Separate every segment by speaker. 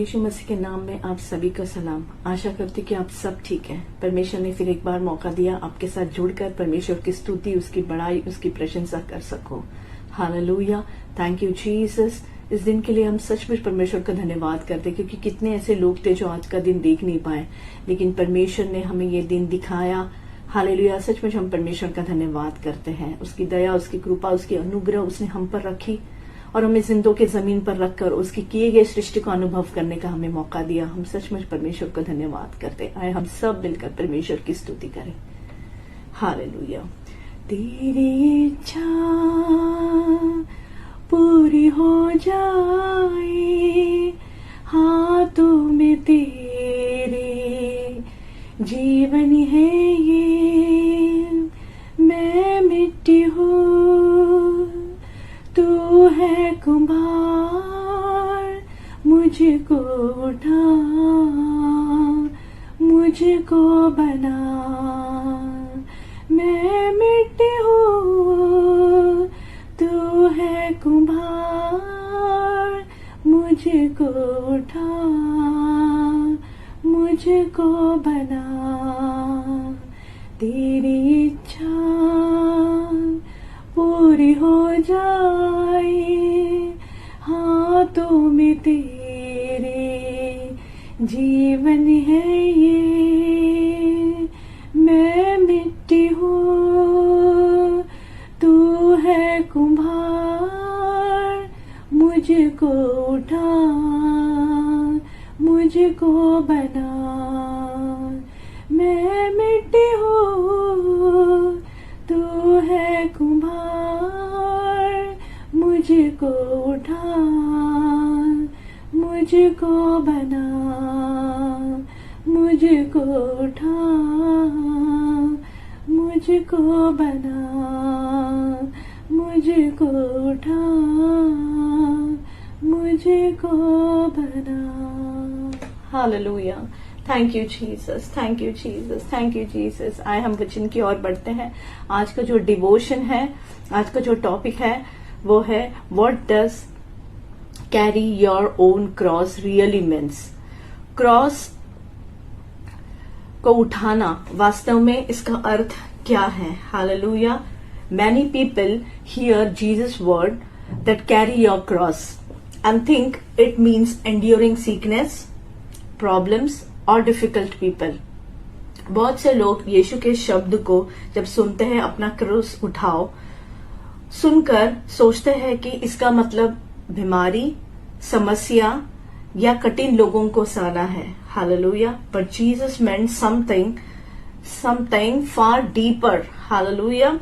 Speaker 1: यीशु मसीह के नाम में आप सभी को सलाम। आशा करती कि आप सब ठीक हैं। परमेश्वर ने फिर एक बार मौका दिया आपके साथ जुड़कर परमेश्वर की स्तुति, उसकी बड़ाई, उसकी प्रशंसा कर सको। Hallelujah, thank you Jesus. इस दिन के लिए हम सचमुच परमेश्वर का धन्यवाद करते, क्योंकि कितने ऐसे लोग थे जो आज का दिन देख नहीं पाए, लेकिन परमेश्वर ने हमें ये दिन दिखाया। हालेलुया, सचमुच हम परमेश्वर का धन्यवाद करते हैं। उसकी दया, उसकी कृपा, उसकी अनुग्रह उसने हम पर रखी और हमें जिंदों के जमीन पर रखकर उसकी किए गए सृष्टि को अनुभव करने का हमें मौका दिया। हम सचमुच परमेश्वर का धन्यवाद करते। आए हम सब मिलकर परमेश्वर की स्तुति करें। हालेलुया। तेरी इच्छा पूरी हो जाए, हाथों में तेरे जीवन है ये। मैं मिट्टी हूँ, तू है कुम्हार, मुझको उठा, मुझको बना। मैं मिट्टी हूँ, तू है कुम्हार, मुझको उठा, मुझको बना। तेरी इच्छा पूरी हो जाए, हाथों में तेरे जीवन है ये। मैं मिट्टी हूँ, तू है कुम्हार, मुझको उठा, मुझको बना। मैं मिट्टी हूँ, तू है कुम्हार, मुझको उठा, मुझको बना। मुझको उठा, मुझको बना। मुझको उठा, मुझको बना। Hallelujah, thank you Jesus, thank you Jesus, thank you Jesus. आए हम वचन की ओर बढ़ते हैं। आज का जो डिवोशन है, आज का जो टॉपिक है वो है what does carry your own cross really means. Cross को उठाना वास्तव में इसका अर्थ क्या है। Hallelujah. Many people here Jesus word that carry your cross and think it means enduring sickness, problems or difficult people. बहुत से लोग यीशु के शब्द को जब सुनते हैं, अपना क्रूस उठाओ, सुनकर सोचते हैं कि इसका मतलब बीमारी, समस्या या कठिन लोगों को सहना है। Hallelujah. But Jesus meant something far deeper, hallelujah,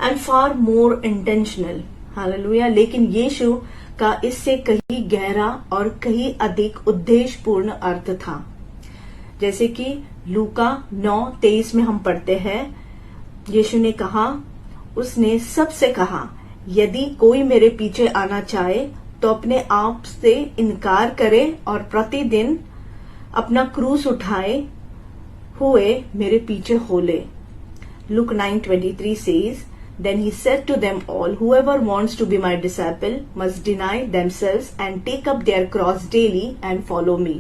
Speaker 1: and far more intentional, hallelujah. लेकिन यीशु का इससे कहीं गहरा और कहीं अधिक उद्देश्यपूर्ण अर्थ था। जैसे कि लूका 9:23 में हम पढ़ते हैं, यीशु ने कहा, उसने सबसे कहा, यदि कोई मेरे पीछे आना चाहे तो अपने आप से इनकार करे और प्रतिदिन अपना क्रूस उठाए हुए मेरे पीछे हो ले। Luke 9:23 says, Then he said to them all, Whoever wants to be my disciple must deny themselves and take up their cross daily and follow me.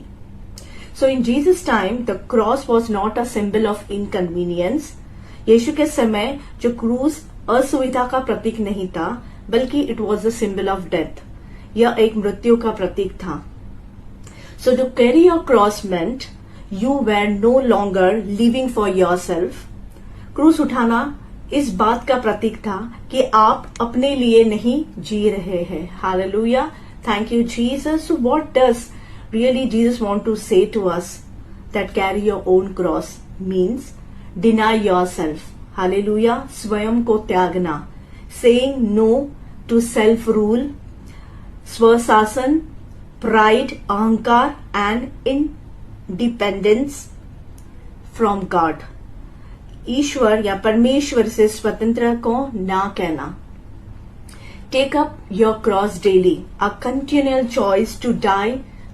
Speaker 1: So in Jesus' time, the cross was not a symbol of inconvenience. यीशु के समय जो क्रूस असुविधा का प्रतीक नहीं था, बल्कि it was a symbol of death. यह एक मृत्यु का प्रतीक था। So to carry your cross meant you were no longer living for yourself. क्रूस उठाना इस बात का प्रतीक था कि आप अपने लिए नहीं जी रहे हैं। Hallelujah, thank you Jesus. What does really Jesus want to say to us that carry your own cross means deny yourself. Hallelujah, स्वयं को त्यागना, saying no to self rule, स्वशासन, प्राइड, अहंकार एंड इंडिपेंडेंस फ्रॉम गॉड। ईश्वर या परमेश्वर से स्वतंत्र को ना कहना। Take up your cross daily, a continual choice to die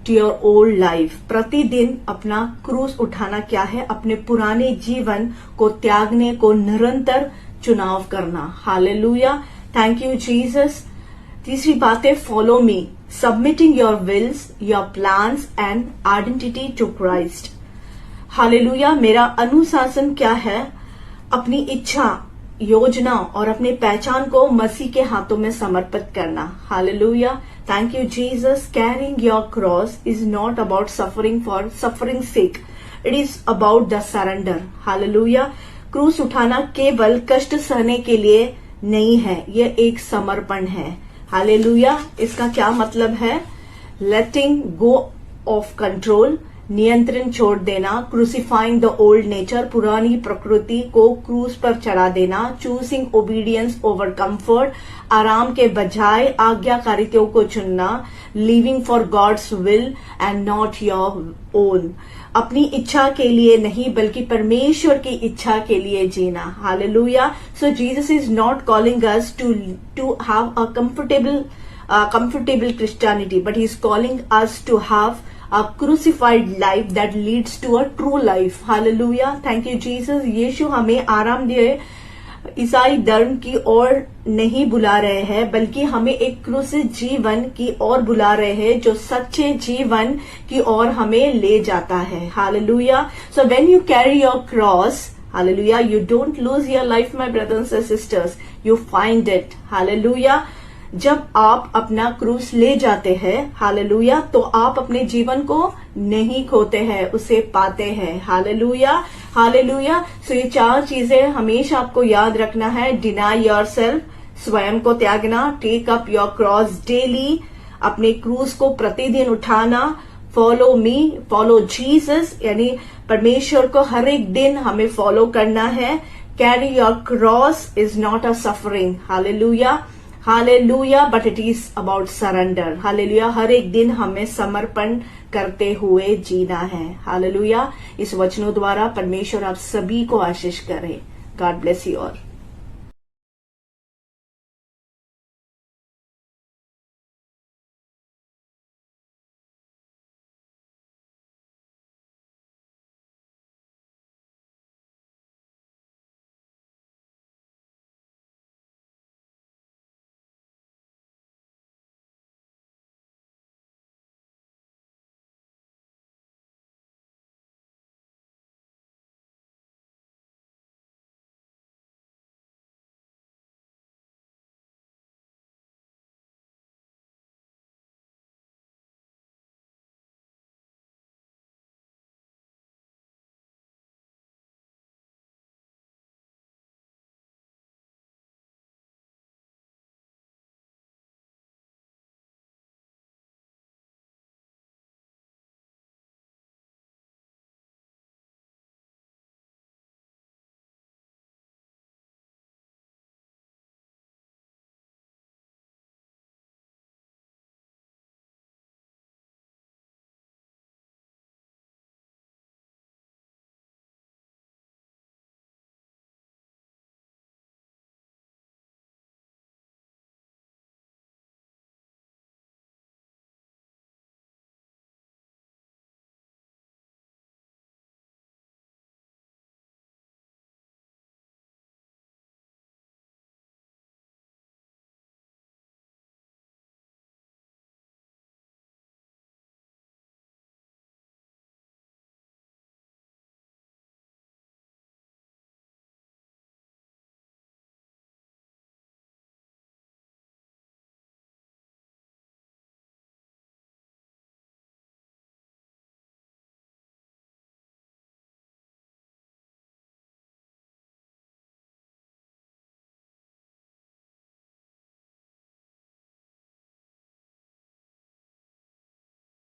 Speaker 1: to your old life. प्रतिदिन अपना क्रूस उठाना क्या है? अपने पुराने जीवन को त्यागने को निरंतर चुनाव करना। Hallelujah, thank you Jesus. तीसरी बात है follow me. submitting your wills, your plans and identity to Christ. Hallelujah. मेरा अनुशासन क्या है? अपनी इच्छा, योजना और अपनी पहचान को मसीह के हाथों में समर्पित करना। Hallelujah. Thank you Jesus. Carrying your cross is not about suffering for suffering sake, it is about the surrender. Hallelujah. क्रूस उठाना केवल कष्ट सहने के लिए नहीं है, यह एक समर्पण है। हालेलुया। इसका क्या मतलब है? लेटिंग गो ऑफ कंट्रोल, नियंत्रण छोड़ देना। क्रूसिफाइंग द ओल्ड नेचर, पुरानी प्रकृति को क्रूस पर चढ़ा देना। चूजिंग ओबीडियंस ओवर कंफर्ट, आराम के बजाय आज्ञाकारिताओं को चुनना। Living for God's will and not your own, अपनी इच्छा के लिए नहीं बल्कि परमेश्वर की इच्छा के लिए जीना। Hallelujah. So Jesus is not calling us to have a comfortable Christianity, but he is calling us to have a crucified life that leads to a true life. Hallelujah. Thank you Jesus. यीशु हमें आरामदेह ईसाई धर्म की ओर नहीं बुला रहे हैं, बल्कि हमें एक क्रूसित जीवन की ओर बुला रहे हैं, जो सच्चे जीवन की ओर हमें ले जाता है। Hallelujah. So when you carry your cross, hallelujah, you don't lose your life, my brothers and sisters. You find it. Hallelujah. जब आप अपना क्रूस ले जाते हैं, हालेलुया, तो आप अपने जीवन को नहीं खोते हैं, उसे पाते हैं। हालेलुया। हालेलुया। सो ये 4 चीजें हमेशा आपको याद रखना है। डिनाई योरसेल्फ, स्वयं को त्यागना। Take up your cross daily, अपने क्रूस को प्रतिदिन उठाना। फॉलो मी, फॉलो जीसस, यानी परमेश्वर को हर एक दिन हमें फॉलो करना है। Carry your cross is not a suffering. Hallelujah. Hallelujah, but it is about surrender. Hallelujah. हर एक दिन हमें समर्पण करते हुए जीना है। हालेलुया। इस वचनों द्वारा परमेश्वर आप सभी को आशीष करे। God bless you all.